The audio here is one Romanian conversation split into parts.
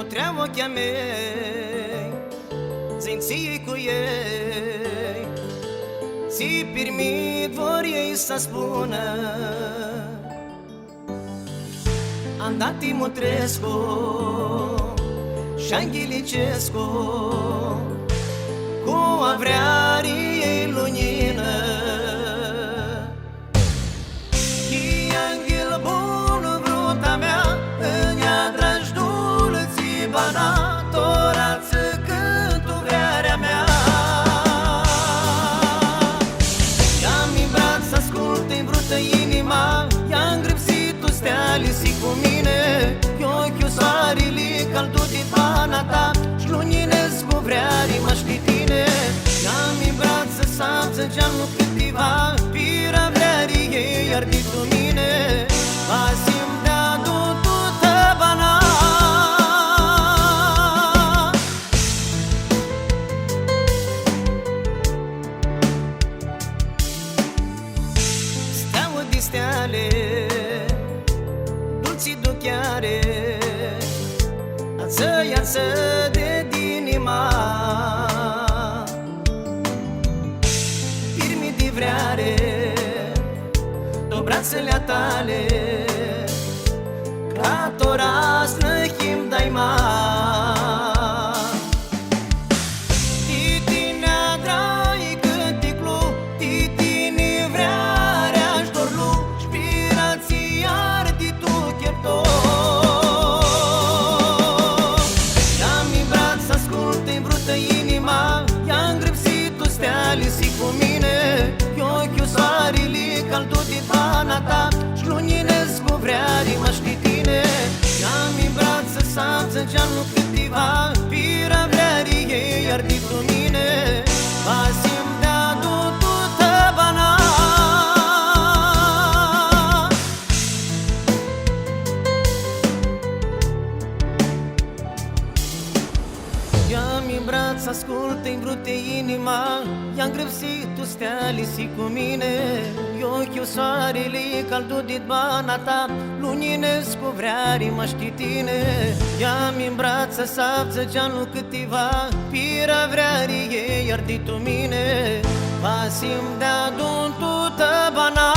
treabă ochii mei, zi-nții cu ei, ți permit vor ei să spună. Am dat Timotrescu și Anghelicescu cu avrearii ei lunină. Și Anghel bun vruta mea, în ea dragi dulții bana, torață cântu vrearea mea. I-am în braț să asculte-i vrută inima, i-am gripsit-o steali si cu mine, i ochiul soarelii căldut din pana ta, și luninesc cu vrearii mă știi tine. I-am în braț să samță geamul câtiva, pira vrearii ei ardit-o mine, pasim de-a du-tu-tă bana. Steaua de steale, dulții duchiare, ață de dinima, firmi de vreare, do brațele tale, ca toras năhim daima. Titine drai cânticlu, titine vrearea-și dorlu, spirații ardi tu chepto. I-am în braț să asculte-i vrută inima, i-am gripsit-o steali si cu mine, i ochiul soarelii căldut din pana ta, și luninesc cu vrearii mă știi tine. I-am în braț să samță geamul câtiva, pira vrearii ei ardit-o mine, pasim de-a du-tu-tă bana. I-am în braț să asculte-i vrute inima, i-am gripsit-o steali si cu mine, i ochiul soarelii căldut din bana ta, luninesc cu vrearii mă știi tine. I-am în braț să sapță geanul câtiva, pira vrearii ei ardit-o mine, pasim de-a du-tu-tă bana.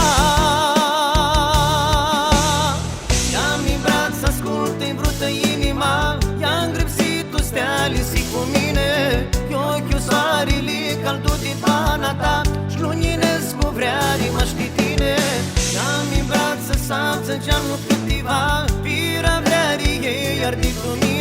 I-am în braț să asculte-i vrută inima, i-am gripsit-o steali si cu mine, i ochiul soarelii căldut din pana ta, și luninesc cu vrearii mă știi tine. I-am în braț să sapță geamul câtiva, pira vrearii ei ardit-o mine.